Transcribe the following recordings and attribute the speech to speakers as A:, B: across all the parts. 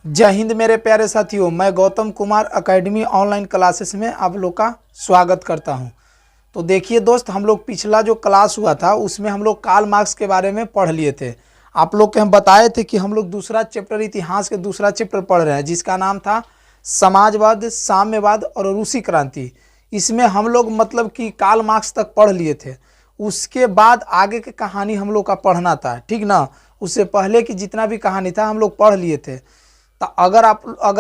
A: जय हिंद मेरे प्यारे साथियों, मैं Gautam Kumar academy online classes में आप लोग का स्वागत करता हूं। तो देखिए दोस्त, हम लोग पिछला जो क्लास हुआ था उसमें हम लोग कार्ल मार्क्स के बारे में पढ़ लिए थे। आप लोग के हम बताए थे कि हम लोग दूसरा चैप्टर, इतिहास के दूसरा चैप्टर पढ़ रहे हैं जिसका नाम था समाजवाद, साम्यवाद और रूसी क्रांति। इसमें हम लोग मतलब कि कार्ल मार्क्स तक पढ़ लिए थे। उसके बाद आगे की कहानी हम लोग का पढ़ना था, ठीक ना। उससे पहले की जितना भी कहानी था हम लोग पढ़ लिए थे। तो अगर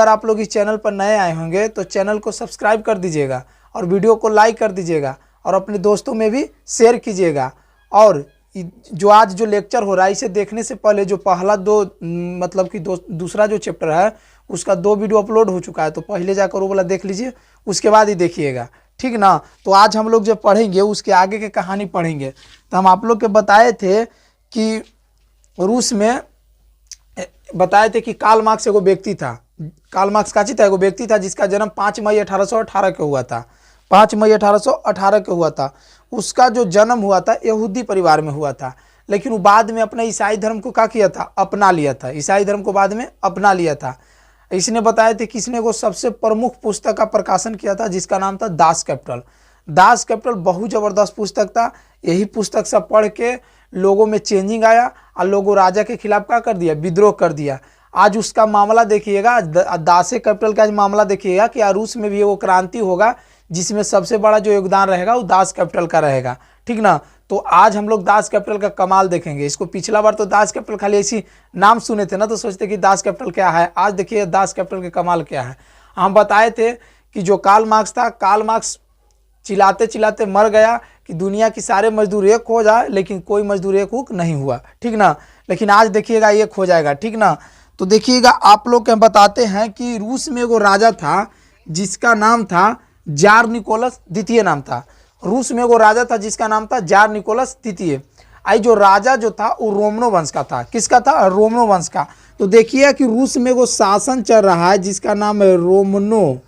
A: आप लोग इस चैनल पर नए आए होंगे तो चैनल को सब्सक्राइब कर दीजिएगा और वीडियो को लाइक कर दीजिएगा और अपने दोस्तों में भी शेयर कीजिएगा। और जो आज जो लेक्चर हो रहा है इसे देखने से पहले जो पहला दो मतलब कि दूसरा जो चैप्टर है उसका 2 वीडियो अपलोड हो चुका है, तो पहले जाकर वो वाला देख लीजिए, उसके बाद ही देखिएगा, ठीक ना। तो आज हम लोग जब पढ़ेंगे उसके आगे की कहानी पढ़ेंगे। तो हम आप लोग के बताए थे कि रूस में बताए थे कि कार्ल मार्क्स एगो व्यक्ति था। कार्ल मार्क्स काची था, एगो व्यक्ति था जिसका जन्म 5 मई 1818 के हुआ था। 5 मई 1818 के हुआ था। उसका जो जन्म हुआ था यहूदी परिवार में हुआ था, लेकिन वो बाद में अपने ईसाई धर्म को क्या किया था, अपना लिया था। ईसाई धर्म को बाद में अपना लिया था। इसने बताया थे कि इसने वो सबसे प्रमुख पुस्तक का प्रकाशन किया था जिसका नाम था दास कैपिटल। दास कैपिटल बहुत ज़बरदस्त पुस्तक था। यही पुस्तक सब पढ़ के लोगों में चेंजिंग आया और लोगों राजा के खिलाफ क्या कर दिया, विद्रोह कर दिया। आज उसका मामला देखिएगा, दासे कैपिटल का आज मामला देखिएगा कि रूस में भी वो क्रांति होगा जिसमें सबसे बड़ा जो योगदान रहेगा वो दास कैपिटल का रहेगा, ठीक ना। तो आज हम लोग दास कैपिटल का कमाल देखेंगे। इसको पिछला बार तो दास कैपिटल खाली ऐसी नाम सुने थे ना, तो सोचते कि दास कैपिटल क्या है। आज देखिए दास कैपिटल के कमाल क्या है। हम बताए थे कि जो कार्ल मार्क्स था, कार्ल मार्क्स चिल्लाते चिल्लाते मर गया कि दुनिया की सारे मजदूर एक हो जाए, लेकिन कोई मजदूर एक नहीं हुआ, ठीक ना। लेकिन आज देखिएगा एक हो जाएगा, ठीक ना। तो देखिएगा आप लोग के बताते हैं कि रूस में एगो राजा था जिसका नाम था जार निकोलस द्वितीय नाम था। रूस में एगो राजा था जिसका नाम था जार निकोलस द्वितीय। आई जो राजा जो था वो रोमनो वंश का था। किसका था, रोमनो वंश का। तो देखिए कि रूस में एगो शासन चल रहा है जिसका नाम है रोमनो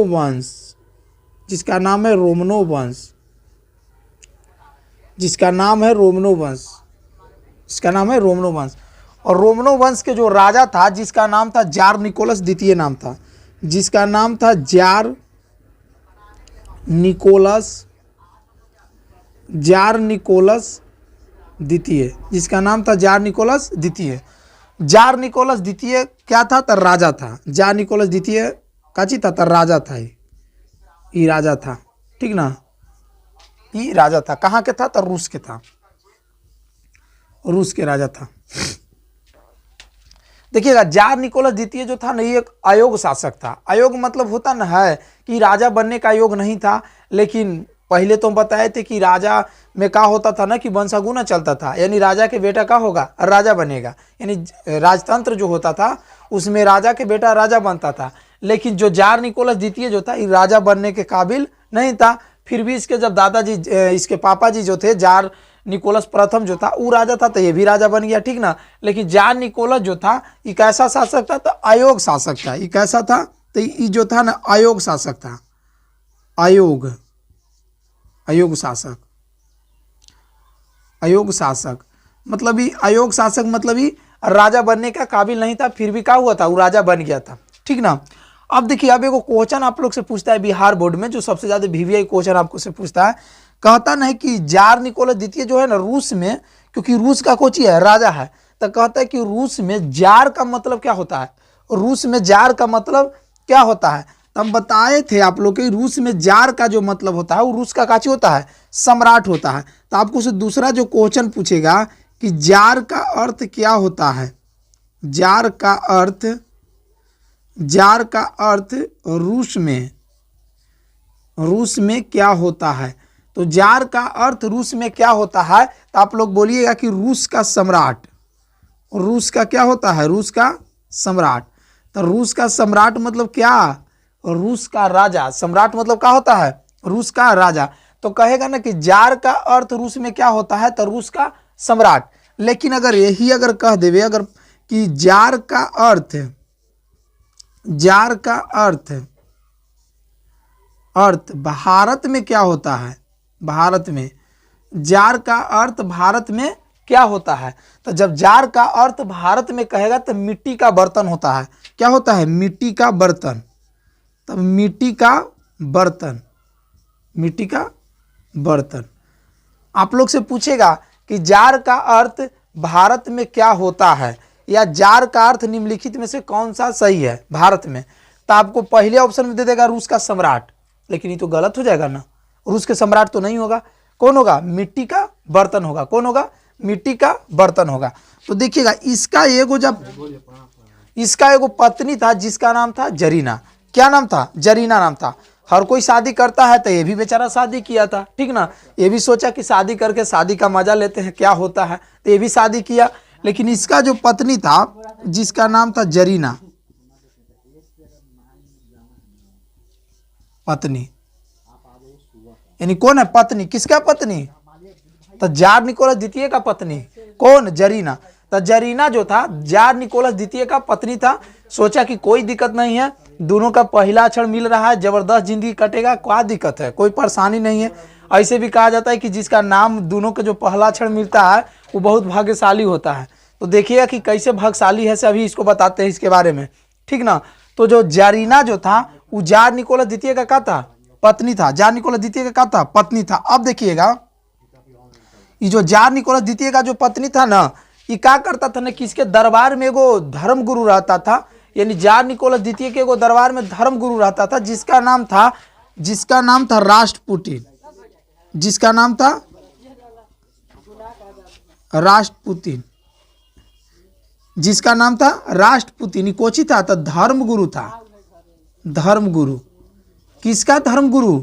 A: वंश, जिसका नाम है रोमनो वंश, जिसका नाम है रोमनो वंश, जिसका नाम है रोमनो वंश। और रोमनो वंश के जो राजा था जिसका नाम था जार निकोलस द्वितीय नाम था, जिसका नाम था जार निकोलस द्वितीय, जिसका नाम था जार निकोलस द्वितीय। जार निकोलस द्वितीय क्या था, तो राजा था। जार निकोलस द्वितीय काची था, तो राजा था। ये राजा था, ठीक ना। ये राजा था, कहाँ के था, तो रूस के था, रूस के राजा था। देखिएगा जार निकोलस द्वितीय जो था ना, ये एक अयोग्य शासक था। अयोग्य मतलब होता ना है कि राजा बनने का योग नहीं था। लेकिन पहले तो बताए थे कि राजा में क्या होता था ना कि वंशागुना चलता था, यानी राजा के बेटा का होगा राजा बनेगा, यानी राजतंत्र जो होता था उसमें राजा के बेटा राजा बनता था। लेकिन जो जार निकोलस द्वितीय जो था ये राजा बनने के काबिल नहीं था। फिर भी इसके जब दादाजी, इसके पापा जी जो थे जार निकोलस प्रथम जो था वो राजा था, तो ये भी राजा बन गया, ठीक ना। लेकिन जार निकोलस जो था ये कैसा शासक था, तो अयोग्य शासक था। ये कैसा था, तो ये जो था ना अयोग्य शासक था। अयोग्य शासक मतलब ही अयोग्य शासक मतलब ही राजा बनने का काबिल नहीं था। फिर भी क्या हुआ था, वो राजा बन गया था, ठीक ना। अब देखिए, अब एगो क्वेश्चन आप लोग से पूछता है बिहार बोर्ड में, जो सबसे ज्यादा VVI क्वेश्चन आपको से पूछता है। कहता नहीं कि जार निकोलस द्वितीय जो है ना रूस में, क्योंकि रूस का कोची है, राजा है, तो कहता है कि रूस में जार का मतलब क्या होता है, रूस में जार का मतलब क्या होता है। तो हम बताए थे आप लोग के रूस में जार का जो मतलब होता है वो रूस का काची होता है, सम्राट होता है। तो आपको से दूसरा जो क्वेश्चन पूछेगा कि जार का अर्थ क्या होता है, जार का अर्थ रूस में क्या होता है। तो जार का अर्थ रूस में क्या होता है, तो आप लोग बोलिएगा कि रूस का सम्राट। रूस का क्या होता है, रूस का सम्राट। तो रूस का सम्राट मतलब क्या, रूस का राजा। सम्राट मतलब क्या होता है, रूस का राजा। तो कहेगा ना कि जार का अर्थ रूस में क्या होता है, तो रूस का सम्राट। लेकिन अगर यही अगर कह देवे अगर कि जार का अर्थ भारत में क्या होता है, भारत में जार का अर्थ भारत में क्या होता है? तो जब जार का अर्थ भारत में कहेगा तो मिट्टी का बर्तन होता है। क्या होता है? मिट्टी का बर्तन। तब मिट्टी का बर्तन, मिट्टी का बर्तन। आप लोग से पूछेगा कि जार का अर्थ भारत में क्या होता है, या जार का अर्थ निम्नलिखित में से कौन सा सही है भारत में, तो आपको पहले ऑप्शन में दे देगा रूस का सम्राट, लेकिन ये तो गलत हो जाएगा ना। रूस के सम्राट तो नहीं होगा। कौन होगा? मिट्टी का बर्तन होगा। कौन होगा? मिट्टी का बर्तन होगा। तो देखिएगा इसका एगो पत्नी था जिसका नाम था जरीना। क्या नाम था? जरीना नाम था। हर कोई शादी करता है तो ये भी बेचारा शादी किया था, ठीक ना। ये भी सोचा कि शादी करके शादी का मजा लेते हैं क्या होता है, तो ये भी शादी किया। लेकिन इसका जो पत्नी था जिसका नाम था जरीना, पत्नी यानी कौन है? पत्नी। किसका पत्नी? तो जार निकोलस द्वितीय का पत्नी। कौन? जरीना। तो जरीना जो था जार निकोलस द्वितीय का पत्नी था। सोचा कि कोई दिक्कत नहीं है, दोनों का पहला अक्षर मिल रहा है, जबरदस्त जिंदगी कटेगा, क्या दिक्कत है, कोई परेशानी नहीं है। ऐसे भी कहा जाता है कि जिसका नाम दोनों का जो पहला अक्षर मिलता है वो बहुत भाग्यशाली होता है। तो देखिएगा कि कैसे भाग्यशाली है, अभी इसको बताते हैं इसके बारे में, ठीक ना। तो जो जरीना जो था वो जार निकोलस द्वितीय का क्या था? पत्नी था। जार निकोलस द्वितीय का क्या था? पत्नी था। अब देखिएगा ये जो जार निकोलस द्वितीय का जो पत्नी था ना, ये क्या करता था ना, किसके दरबार में एगो धर्म गुरु रहता था। यानी जार निकोलस द्वितीय के एगो दरबार में धर्म गुरु रहता था जिसका नाम था राष्ट्रपुटिन। जिसका नाम था राष्ट्रपुतिन। जिसका नाम था राष्ट्रपुतिन। कोची था? तो धर्म गुरु था। धर्म गुरु। किसका धर्म गुरु?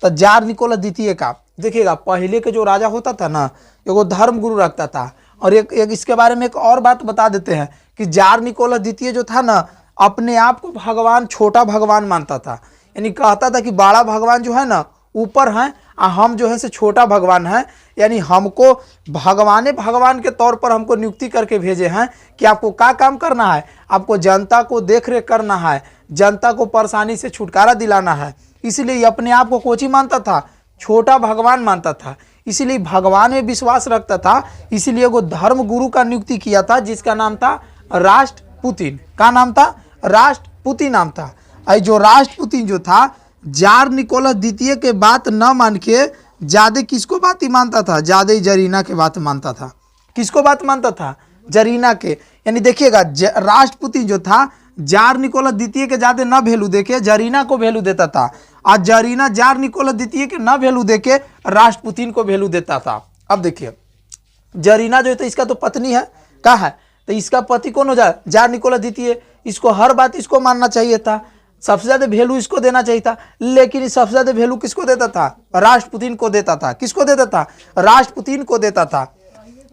A: तो जार निकोलस द्वितीय का। देखिएगा पहले के जो राजा होता था ना, एगो धर्म गुरु रखता था। और एक इसके बारे में एक और बात बता देते हैं कि जार निकोलस द्वितीय जो था ना, अपने आप को भगवान, छोटा भगवान मानता था। यानी कहता था कि बड़ा भगवान जो है ना ऊपर है, हम जो है से छोटा भगवान है। यानी हमको भगवान के तौर पर हमको नियुक्ति करके भेजे हैं कि आपको क्या काम करना है, आपको जनता को देख रेख करना है, जनता को परेशानी से छुटकारा दिलाना है। इसलिए अपने आप को कोची मानता था? छोटा भगवान मानता था। इसीलिए भगवान में विश्वास रखता था। इसीलिए वो धर्म गुरु का नियुक्ति किया था जिसका नाम था राष्ट्रपुतिन। का नाम था? राष्ट्रपुतिन नाम था। जो राष्ट्रपुतिन जो था जार निकोलस द्वितीय के बात न मान के ज्यादा किसको बात ही मानता था? ज्यादा ही जरीना के बात मानता था। किसको बात मानता था? जरीना के। यानी देखिएगा राष्ट्रपुतिन जो था जार निकोलस द्वितीय के ज्यादा न वैल्यू देके जरीना को वैल्यू देता था, और जरीना जार निकोलस द्वितीय के न वैल्यू देके राष्ट्रपुतिन को वैल्यू देता था। अब देखिए जरीना जो है तो इसका तो पत्नी है, क्या है? तो इसका पति कौन हो जाए? जार निकोलस द्वितीय। इसको हर बात इसको मानना चाहिए था, सबसे ज्यादा वैल्यू इसको देना चाहिए था। लेकिन सबसे ज्यादा वैल्यू किसको देता था? राष्ट्रपुतिन को देता था। किसको देता था? राष्ट्रपुतिन को देता था।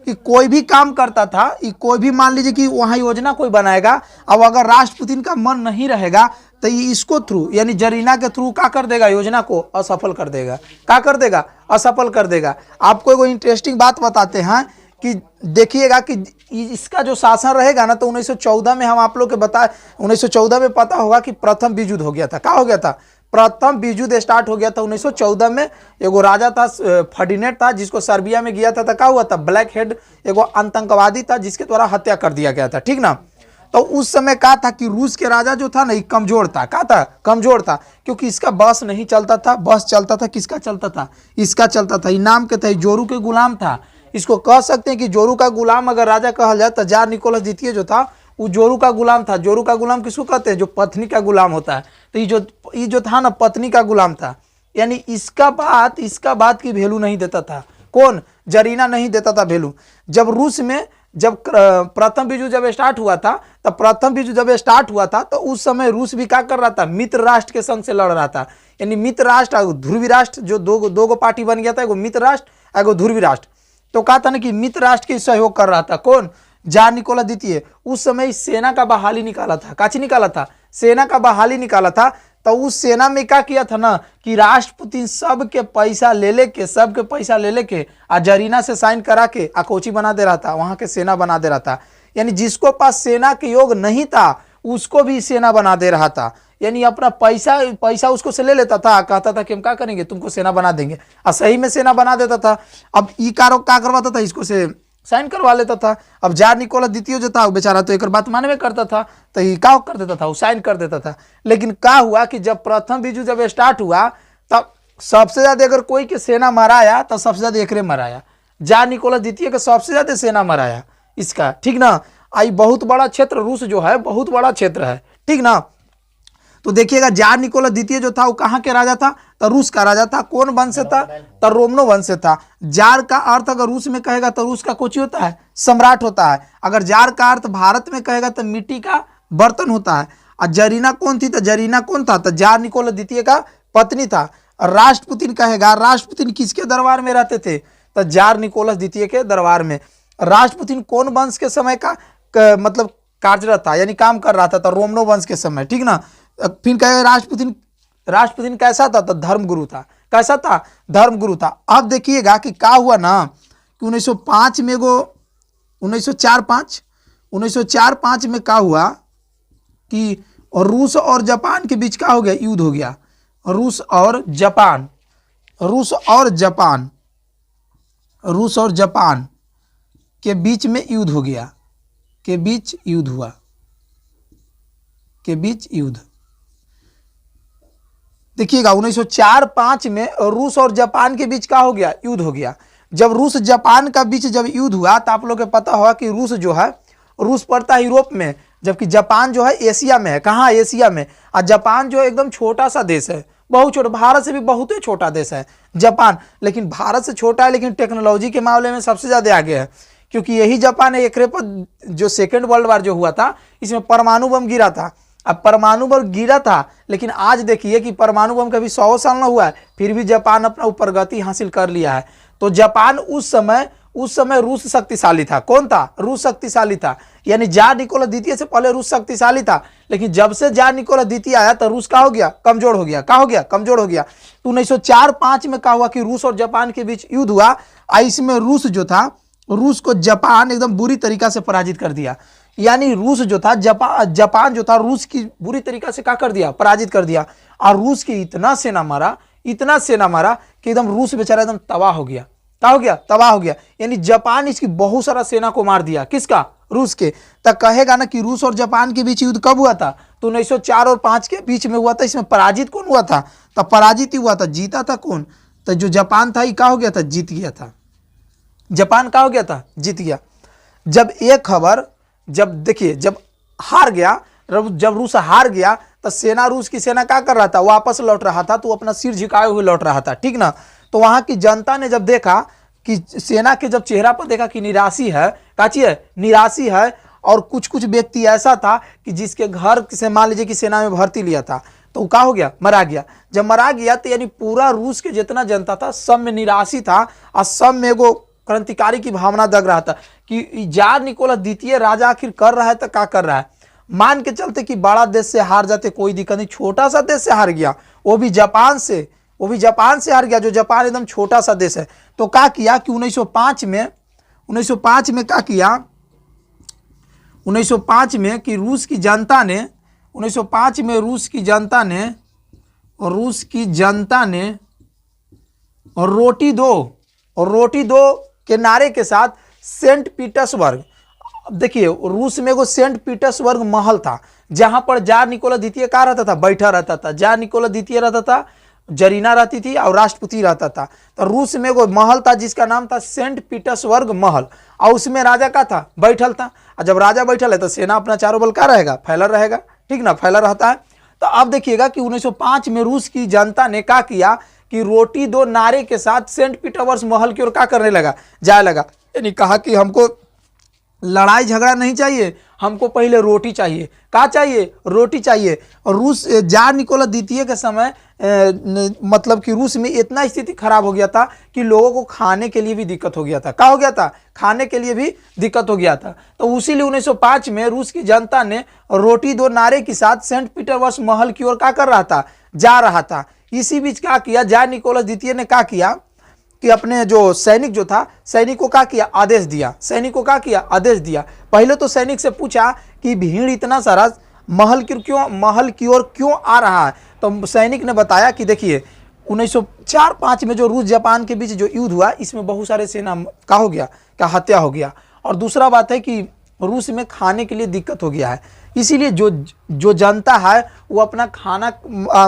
A: कि कोई भी काम करता था, कोई भी मान लीजिए कि वहाँ योजना कोई बनाएगा, अब अगर राष्ट्रपुतिन का मन नहीं रहेगा तो ये इसको थ्रू यानी जरीना के थ्रू क्या कर देगा? योजना को असफल कर देगा। क्या कर देगा? असफल कर देगा। आपको एगो इंटरेस्टिंग बात बताते हैं कि देखिएगा कि इसका जो शासन रहेगा ना, तो 1914 में हम आप लोग के बताए, 1914 में पता होगा कि प्रथम विश्व युद्ध हो गया था। क्या हो गया था? प्रथम विश्व युद्ध स्टार्ट हो गया था 1914 में। एगो राजा था फर्डिनेंड था जिसको सर्बिया में गया था। तो क्या हुआ था? ब्लैक हेड एगो आतंकवादी था जिसके द्वारा हत्या कर दिया गया था, ठीक ना। तो उस समय क्या था कि रूस के राजा जो था ना ये कमजोर था। क्या था? कमजोर था, क्योंकि इसका बस नहीं चलता था। बस चलता था, किसका चलता था? इसका चलता था। इनाम के था, जोरू के गुलाम था। इसको कह सकते हैं कि जोरू का गुलाम अगर राजा कहा जाए तो जार निकोलस द्वितीय जो था वो जोरू का गुलाम था। जोरू का गुलाम किसको कहते हैं? जो पत्नी का गुलाम होता है। तो ये जो था ना पत्नी का गुलाम था। यानी इसका बात की वैल्यू नहीं देता था। कौन? जरीना नहीं देता था वैल्यू। जब रूस में जब प्रथम विश्व जब स्टार्ट हुआ था, तब प्रथम विश्व जब स्टार्ट हुआ था तो उस समय रूस भी क्या कर रहा था? मित्र राष्ट्र के संग से लड़ रहा था। यानी मित्र राष्ट्र और ध्रुवी राष्ट्र जो दो पार्टी बन गया था, एगो मित्र राष्ट्र एगो ध्रुवी राष्ट्र। तो कहा था ना कि मित्र राष्ट्र के सहयोग कर रहा था। कौन? जार निकोलस द्वितीय। उस समय सेना का बहाली निकाला था। काची निकाला था? सेना का बहाली निकाला था। तो उस सेना में क्या किया था ना कि राष्ट्रपुतिन सबके पैसा ले लेके आ जरीना से साइन करा के आ कोची बना दे रहा था, वहां के सेना बना दे रहा था। यानी जिसको पास सेना के योग नहीं था उसको भी सेना बना दे रहा था। यानी अपना पैसा उसको से ले लेता था, कहता था कि हम क्या करेंगे, तुमको सेना बना देंगे, और सही में सेना बना देता था। अब ये क्या करवाता था इसको से साइन करवा लेता था। अब जार निकोलस द्वितीय जो था वो बेचारा तो एक बात मानवे करता था, तो ये क्या कर देता था, वो साइन कर देता था। लेकिन क्या हुआ कि जब प्रथम विश्व जब स्टार्ट हुआ तब सबसे ज्यादा अगर कोई के सेना मराया तो सबसे ज्यादा एकरे मराया, जार निकोलस द्वितीय के सबसे ज्यादा सेना मराया इसका, ठीक ना। आई बहुत बड़ा क्षेत्र रूस जो है बहुत बड़ा क्षेत्र है, ठीक ना। तो देखिएगा जार निकोलस द्वितीय जो था वो कहाँ के राजा था, तो रूस का राजा था। कौन वंश से था, तो रोमनो वंश से था। जार का अर्थ अगर रूस में कहेगा तो रूस का कोची होता है, सम्राट होता है। अगर जार का अर्थ भारत में कहेगा तो मिट्टी का बर्तन होता है। और जरीना कौन थी, तो जरीना कौन था, तो जार निकोलस द्वितीय का पत्नी था। राष्ट्रपुतिन कहेगा, राष्ट्रपुतिन किसके दरबार में रहते थे, तो जार निकोलस द्वितीय के दरबार में। राष्ट्रपुतिन कौन वंश के समय का मतलब कार्यरत था, यानी काम कर रहा था, तो रोमनो वंश के समय, ठीक ना। फिर कहे राष्ट्रपुतिन कैसा था, तो धर्मगुरु था। कैसा था, धर्मगुरु था। अब देखिएगा कि क्या हुआ ना कि 1905 में 1904-5 में क्या हुआ कि रूस और जापान के बीच क्या हो गया, युद्ध हो गया। रूस और जापान के बीच में युद्ध हो गया, के बीच युद्ध। देखिएगा 1904-5 में रूस और जापान के बीच क्या हो गया, युद्ध हो गया। जब रूस जापान का बीच जब युद्ध हुआ तो आप लोगों को पता होगा कि रूस जो है, रूस पड़ता है यूरोप में, जबकि जापान जो है एशिया में है। कहाँ, एशिया में। और जापान जो एकदम छोटा सा देश है, बहुत छोटा, भारत से भी बहुत ही छोटा देश है जापान। लेकिन भारत से छोटा है लेकिन टेक्नोलॉजी के मामले में सबसे ज़्यादा आगे है, क्योंकि यही जापान है एकरे पर जो सेकेंड वर्ल्ड वार जो हुआ था इसमें परमाणु बम गिरा था। अब परमाणु बम गिरा था, लेकिन आज देखिए कि परमाणु बम कभी 100 साल ना हुआ है, फिर भी जापान अपना ऊपर गति हासिल कर लिया है। तो जापान उस समय रूस शक्तिशाली था। कौन था, रूस शक्तिशाली था। यानी जार निकोलस द्वितीय से पहले रूस शक्तिशाली था, लेकिन जब से जार निकोलस द्वितीय आया तो रूस का हो गया, कमजोर हो गया। क्या हो गया, कमजोर हो गया। तो 1904-5 में क्या हुआ कि रूस और जापान के बीच युद्ध हुआ। इसमें रूस जो था, रूस को जापान एकदम बुरी तरीका से पराजित कर दिया। यानी रूस जो था, जापान जो था रूस की बुरी तरीका से क्या कर दिया, पराजित कर दिया। और रूस की इतना सेना मारा कि एकदम रूस बेचारा एकदम तबाह हो गया। क्या हो गया, तबाह हो गया। यानी जापान इसकी बहुत सारा सेना को मार दिया, किसका, रूस के। तब कहेगा ना कि रूस और जापान के बीच युद्ध कब हुआ था, तो 1904 और 5 के बीच में हुआ था। इसमें पराजित कौन हुआ था, तब पराजित ही हुआ था। जीता था कौन, तो जो जापान था ये क्या हो गया था, जीत गया था। जापान का हो गया था, जीत गया। जब एक खबर, जब देखिए जब हार गया, जब रूस हार गया तो सेना, रूस की सेना क्या कर रहा था, वापस लौट रहा था, तो अपना सिर झुकाए हुए लौट रहा था, ठीक ना। तो वहां की जनता ने जब देखा कि सेना के जब चेहरा पर देखा कि निराशी है, काची है, निराशी है। और कुछ कुछ व्यक्ति ऐसा था कि जिसके घर से मान लीजिए कि सेना में भर्ती लिया था, तो क्या हो गया, मरा गया। जब मरा गया तो यानी पूरा रूस के जितना जनता था सब में निराशी था, और सब में एगो क्रांतिकारी की भावना दग रहा था कि जार निकोलस द्वितीय राजा आखिर कर रहा है तो क्या कर रहा है। मान के चलते कि बड़ा देश से हार जाते कोई दिक्कत नहीं, छोटा सा देश से हार गया, वो भी जापान से हार गया, जो जापान एकदम छोटा सा देश है। तो क्या किया कि 1905 में क्या किया, 1905 में कि रूस की जनता ने 1905 में रूस की जनता ने रोटी दो के नारे के साथ सेंट पीटर्सबर्ग, देखिए रूस में एगो सेंट पीटर्सबर्ग महल था जहां पर जार निकोलस द्वितीय का रहता था, बैठा रहता था। जार निकोलस द्वितीय रहता था, जरीना रहती थी और राष्ट्रपति रहता था। तो रूस में एगो महल था जिसका नाम था सेंट पीटर्सबर्ग महल, और उसमें राजा का था, बैठल था। और जब राजा बैठल है तो सेना अपना चारों बल का रहेगा, फैला रहेगा, ठीक ना, फैला रहता है। तो अब देखिएगा कि 1905 में रूस की जनता ने क्या किया कि रोटी दो नारे के साथ सेंट पीटर्सबर्ग महल की ओर क्या करने लगा, जाए लगा। यानी कहा कि हमको लड़ाई झगड़ा नहीं चाहिए, हमको पहले रोटी चाहिए। क्या चाहिए, रोटी चाहिए। और रूस जार निकोलस द्वितीय के समय मतलब कि रूस में इतना स्थिति खराब हो गया था कि लोगों को खाने के लिए भी दिक्कत हो गया था। क्या हो गया था, खाने के लिए भी दिक्कत हो गया था। तो उसीलिए 1905 में रूस की जनता ने रोटी दो नारे के साथ सेंट पीटर्सबर्ग महल की ओर क्या कर रहा था, जा रहा था। इसी बीच क्या किया, जार निकोलस द्वितीय ने क्या किया कि अपने जो सैनिक जो था, सैनिक को क्या किया, आदेश दिया। सैनिक को क्या किया, आदेश दिया। पहले तो सैनिक से पूछा कि भीड़ इतना सारा महल की ओर क्यों आ रहा है। तो सैनिक ने बताया कि देखिए 1904-5 में जो रूस जापान के बीच जो युद्ध हुआ, इसमें बहुत सारे सेना का हो गया, क्या हत्या हो गया। और दूसरा बात है कि रूस में खाने के लिए दिक्कत हो गया है, इसीलिए जो जनता है वो अपना खाना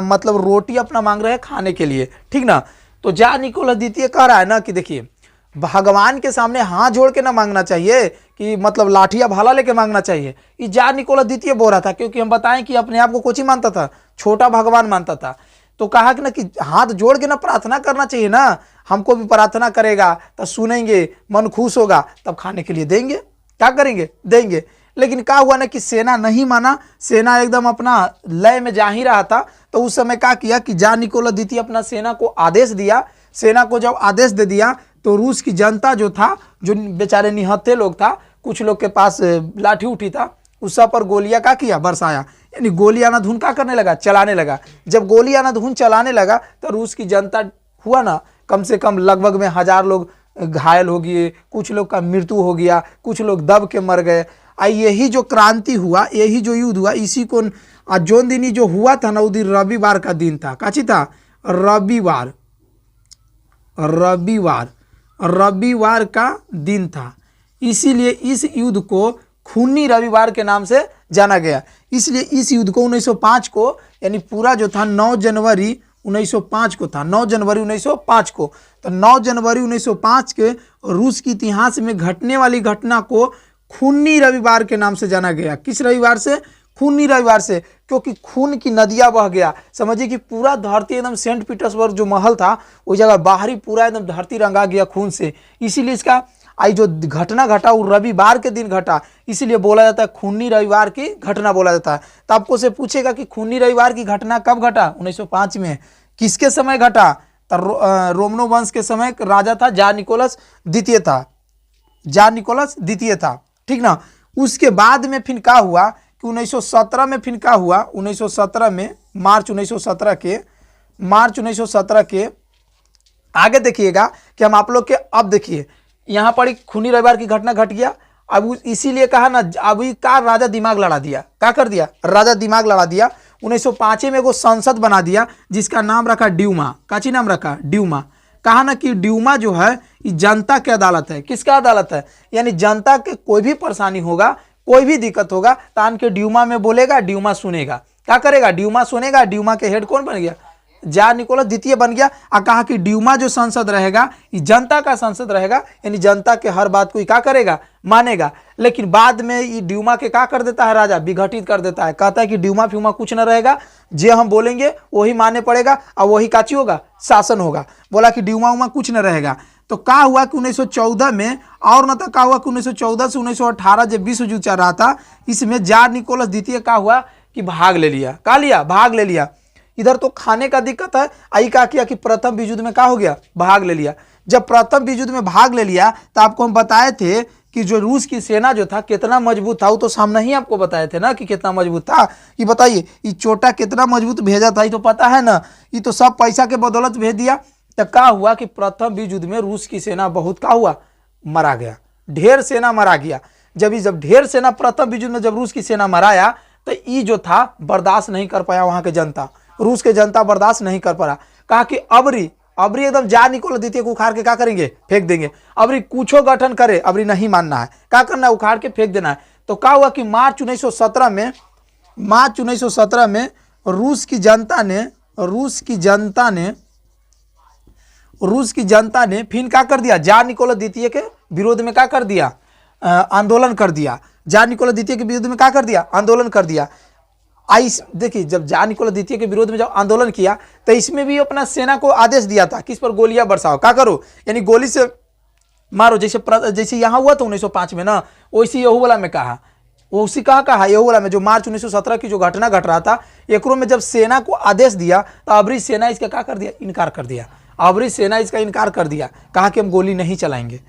A: मतलब रोटी अपना मांग रहे हैं खाने के लिए, ठीक ना। तो जार निकोलस द्वितीय कह रहा है ना कि देखिए, भगवान के सामने हाथ जोड़ के ना मांगना चाहिए कि मतलब लाठी या भाला लेके मांगना चाहिए। ये जार निकोलस द्वितीय बोल रहा था, क्योंकि हम बताएं कि अपने आप को कोची मानता था, छोटा भगवान मानता था। तो कहा कि ना कि हाथ जोड़ के ना प्रार्थना करना चाहिए ना, हमको भी प्रार्थना करेगा तो सुनेंगे, मन खुश होगा, तब खाने के लिए देंगे, क्या करेंगे, देंगे। लेकिन क्या हुआ ना कि सेना नहीं माना, सेना एकदम अपना लय में जा ही रहा था। तो उस समय क्या किया कि जार निकोलस द्वितीय अपना सेना को आदेश दिया। सेना को जब आदेश दे दिया तो रूस की जनता जो था, जो बेचारे निहत्थे लोग था, कुछ लोग के पास लाठी उठी था, उस सब पर गोलियां क्या किया, बरसाया, यानी गोली आना धुन क्या करने लगा, चलाने लगा। जब गोली आना धुन चलाने लगा तो रूस की जनता हुआ ना, कम से कम लगभग में 1000 लोग घायल हो गए, कुछ लोग का मृत्यु हो गया, कुछ लोग दब के मर गए। यही जो क्रांति हुआ, यही जो युद्ध हुआ, इसी को जोन दिन ही जो हुआ था ना, उस दिन रविवार का दिन था। काची था, रविवार, रविवार का दिन था। इसीलिए इस युद्ध को खूनी रविवार के नाम से जाना गया। इसलिए इस युद्ध को 1905 को, यानी पूरा जो था 9 जनवरी 1905 को था, 9 जनवरी 1905 को। तो 9 जनवरी 1905 के रूस के इतिहास में घटने वाली घटना को खूनी रविवार के नाम से जाना गया। किस रविवार से, खूनी रविवार से, क्योंकि खून की नदियां बह गया। समझिए कि पूरा धरती एकदम सेंट पीटर्सबर्ग जो महल था वो जगह बाहरी पूरा एकदम धरती रंगा गया खून से। इसीलिए इसका आई जो घटना घटा वो रविवार के दिन घटा, इसीलिए बोला जाता है खूनी रविवार की घटना बोला जाता है। तो आपको से पूछेगा कि खूनी रविवार की घटना कब घटा, 1905 में, किसके समय घटा, तो रोमनो वंश के समय राजा था जार निकोलस द्वितीय था, जार निकोलस द्वितीय था, ठीक ना। उसके बाद में फिर क्या हुआ कि 1917 में फिर क्या हुआ, 1917 में मार्च 1917 के आगे देखिएगा कि हम आप लोग के, अब देखिए यहाँ पर एक खूनी रविवार की घटना घट गया। अब इसीलिए कहा ना, अभी का राजा दिमाग लड़ा दिया, क्या कर दिया, राजा दिमाग लड़ा दिया। 1905 में एगो संसद बना दिया जिसका नाम रखा ड्यूमा। काची नाम रखा, ड्यूमा। कहा ना कि ड्यूमा जो है ये जनता की अदालत है। किसका अदालत है, यानी जनता के कोई भी परेशानी होगा, कोई भी दिक्कत होगा, तान के ड्यूमा में बोलेगा, ड्यूमा सुनेगा। क्या करेगा, ड्यूमा सुनेगा। ड्यूमा के हेड कौन बन गया, जार निकोलस द्वितीय बन गया। और कहा कि ड्यूमा जो संसद रहेगा ये जनता का संसद रहेगा, यानी जनता के हर बात को क्या करेगा, मानेगा। लेकिन बाद में ये ड्यूमा के क्या कर देता है, राजा विघटित कर देता है। कहता है कि ड्यूमा फ्यूमा कुछ न रहेगा, जो हम बोलेंगे वही मानने पड़ेगा और वही काची होगा, शासन होगा। बोला कि ड्यूमा उमा कुछ न रहेगा। तो क्या हुआ कि 1914 में, और न तो क्या हुआ कि 1914 से 1918 जब विश्व युद्ध चल रहा था, इसमें जार निकोलस द्वितीय का हुआ कि भाग ले लिया। क्या लिया, भाग ले लिया। इधर तो खाने का दिक्कत है, आई क्या किया कि प्रथम विश्व युद्ध में क्या हो गया, भाग ले लिया। जब प्रथम विश्व युद्ध में भाग ले लिया तो आपको हम बताए थे कि जो रूस की सेना जो था कितना मजबूत था, वो तो सामने ही आपको बताए थे ना कि कितना मजबूत था। ये बताइए, ये छोटा कितना मजबूत भेजा था, ये तो पता है ना, ये तो सब पैसा के बदौलत भेज दिया। तो क्या हुआ कि प्रथम विश्व युद्ध में रूस की सेना बहुत क्या हुआ, मरा गया, ढेर सेना मरा गया। जब ढेर सेना प्रथम विश्व युद्ध में जब रूस की सेना मराया तो ये जो था बर्दाश्त नहीं कर पाया, वहां के जनता, रूस के जनता बर्दाश्त नहीं कर पा। कहा कि अबरी एकदम जार निकोलस द्वितीय को उखाड़ के क्या करेंगे, फेंक देंगे। अबरी कुछो गठन करे, अबरी नहीं मानना है, क्या करना है, उखाड़ के फेंक देना है। तो क्या हुआ कि मार्च 1917 में रूस की जनता ने फिर क्या कर दिया, जार निकोलस द्वितीय के विरोध में क्या कर दिया, आंदोलन कर दिया। जार निकोलस द्वितीय के विरोध में क्या कर दिया, आंदोलन कर दिया। देखिए, जब जार निकोलस द्वितीय के विरोध में जब आंदोलन किया तो इसमें भी अपना सेना को आदेश दिया था, किस पर, गोलियां बरसाओ, क्या करो, यानी गोली से मारो। जैसे यहाँ हुआ था 1905 में ना, वैसे यहू वाला में कहा, उसी कहा यहू वाला में जो मार्च 1917 की जो घटना घट रहा था, एकरो में जब सेना को आदेश दिया तो अबरी सेना इसका क्या कर दिया, इनकार कर दिया। अबरी सेना इसका इनकार कर दिया, कहा कि हम गोली नहीं चलाएंगे।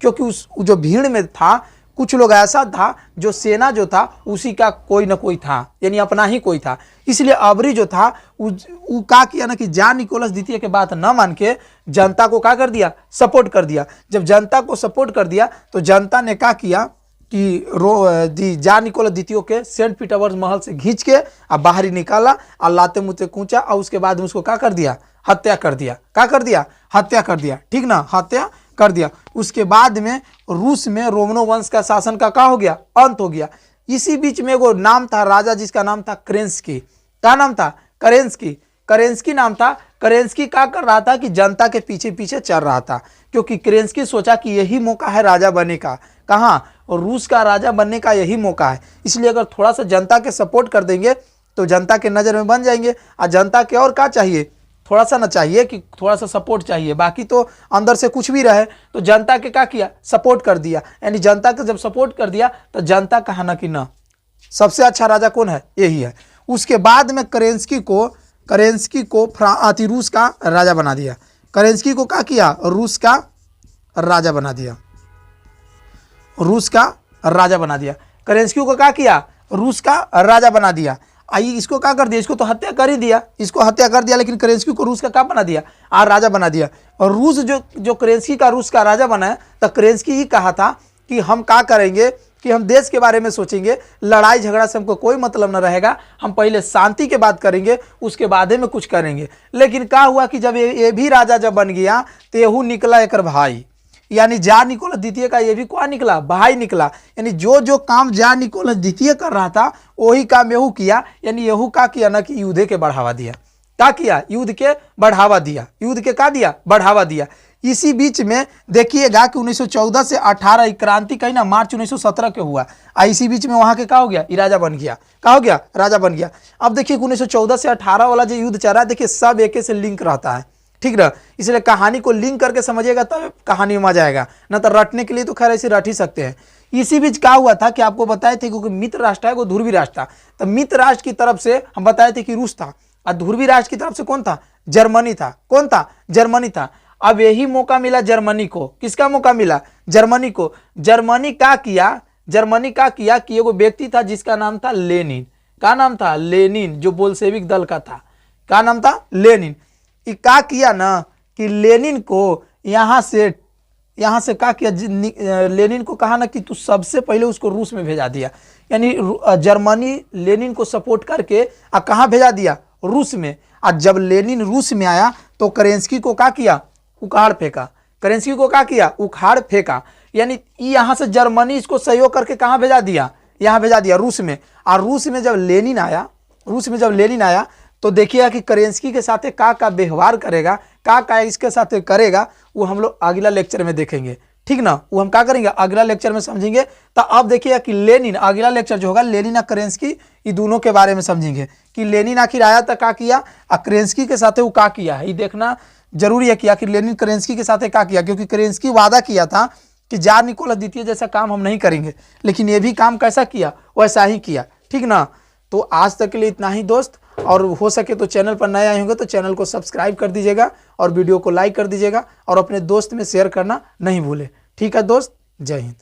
A: क्योंकि उस जो भीड़ में था कुछ लोग ऐसा था जो सेना जो था उसी का कोई ना कोई था, यानी अपना ही कोई था। इसलिए अबरी जो था वो क्या किया ना कि जार निकोलस द्वितीय के बात न मान के जनता को क्या कर दिया, सपोर्ट कर दिया। जब जनता को सपोर्ट कर दिया तो जनता ने क्या किया, कि जार निकोलस द्वितीय के सेंट पीटर्सबर्ग महल से खींच के अब बाहर ही निकाला और लाते मुते कूचा और उसके बाद में उसको क्या कर दिया, हत्या कर दिया। क्या कर दिया, हत्या कर दिया, ठीक ना, हत्या कर दिया। उसके बाद में रूस में रोमनो वंश का शासन का क्या हो गया, अंत हो गया। इसी बीच में वो नाम था राजा जिसका नाम था केरेंस्की। क्या नाम था, करेंस्की, करेंस्की नाम था। करेंस्की क्या कर रहा था कि जनता के पीछे पीछे चल रहा था, क्योंकि करेंस्की सोचा कि यही मौका है राजा बनने का। कहाँ, रूस का राजा बनने का यही मौका है। इसलिए अगर थोड़ा सा जनता के सपोर्ट कर देंगे तो जनता के नज़र में बन जाएंगे। और जनता के और क्या चाहिए, थोड़ा सा ना चाहिए कि थोड़ा सा सपोर्ट चाहिए, बाकी तो अंदर से कुछ भी रहे। तो जनता के क्या किया, सपोर्ट कर दिया। यानी जनता के जब सपोर्ट कर दिया तो जनता कहा ना कि ना सबसे अच्छा राजा कौन है, यही है। उसके बाद में करेंस्की को रूस का राजा बना दिया। करेंस्की को क्या किया, रूस का राजा बना दिया, रूस का राजा बना दिया। करेंस्की को क्या किया, रूस का राजा बना दिया। आई इसको क्या कर दिया, इसको तो हत्या कर ही दिया, इसको हत्या कर दिया, लेकिन करेंस्की को रूस का क्या बना दिया, राजा बना दिया। और रूस जो करेंस्की का रूस का राजा बना है, तो करेंस्की ही कहा था कि हम क्या करेंगे कि हम देश के बारे में सोचेंगे, लड़ाई झगड़ा से हमको कोई मतलब न रहेगा, हम पहले शांति के बात करेंगे, उसके बाद में कुछ करेंगे। लेकिन क्या हुआ कि जब ये भी राजा जब बन गया तो यहू निकला एक भाई, यानी जार निकोलस द्वितीय का ये भी कौन निकला, भाई निकला। यानी जो काम जार निकोलस द्वितीय कर रहा था वही काम यहू किया। यानी यहू क्या किया ना कि युद्ध के बढ़ावा दिया। क्या किया, युद्ध के बढ़ावा दिया, युद्ध के क्या दिया, बढ़ावा दिया। इसी बीच में देखिएगा कि 1914 से 18 क्रांति कहीं ना मार्च 1917 के हुआ। इसी बीच में वहाँ के क्या हो गया, राजा बन गया। क्या हो गया, राजा बन गया। अब देखिए 1914 से 18 वाला जो युद्ध चल रहा है, देखिए सब एक से लिंक रहता है, ठीक ना। इसलिए कहानी को लिंक करके समझिएगा तब कहानी में मजा आएगा, ना तो रटने के लिए तो खैर ऐसे रट ही सकते हैं। इसी बीच क्या हुआ था कि आपको बताए थे, क्योंकि मित्र राष्ट्र है वो ध्रुवी राष्ट्र था, तो मित्र राष्ट्र की तरफ से हम बताए थे कि रूस था, और ध्रुवी राष्ट्र की तरफ से कौन था, जर्मनी था। कौन था, जर्मनी था। अब यही मौका मिला जर्मनी को। किसका मौका मिला, जर्मनी को। जर्मनी क्या किया, जर्मनी क्या किया कि एगो व्यक्ति था जिसका नाम था लेनिन। क्या नाम था, लेनिन, जो बोल्शेविक दल का था। क्या नाम था, लेनिन। क्या किया ना कि लेनिन को यहाँ से क्या किया, लेनिन को कहा ना कि तू सबसे पहले उसको रूस में भेजा दिया। यानी जर्मनी लेनिन को सपोर्ट करके कहाँ भेजा दिया, रूस में। और जब लेनिन रूस में आया तो करेंस्की को क्या किया, उखाड़ फेंका। करेंस्की को क्या किया, उखाड़ फेंका। यानी यहाँ से जर्मनी इसको सहयोग करके कहाँ भेजा दिया, यहाँ भेजा दिया, रूस में। और रूस में जब लेनिन आया तो देखिएगा कि करेंस्की के साथ का व्यवहार करेगा, का इसके साथ करेगा, वो हम लोग अगला लेक्चर में देखेंगे, ठीक ना। वो हम क्या करेंगे, अगला लेक्चर में समझेंगे। तो अब देखिएगा कि लेनिन, अगला लेक्चर जो होगा लेनिन और करेंस्की ये दोनों के बारे में समझेंगे कि लेनिन आखिर आया था क्या किया, और करेंस्की के साथ वो क्या किया है, ये देखना जरूरी है कि आखिर लेनिन करेंस्की के साथ क्या किया। क्योंकि करेंस्की वादा किया था कि जार निकोलस द्वितीय जैसा काम हम नहीं करेंगे, लेकिन ये भी काम कैसा किया, वैसा ही किया, ठीक ना। तो आज तक के लिए इतना ही दोस्त, और हो सके तो चैनल पर नए आए होंगे तो चैनल को सब्सक्राइब कर दीजिएगा और वीडियो को लाइक कर दीजिएगा और अपने दोस्त में शेयर करना नहीं भूले, ठीक है दोस्त। जय हिंद।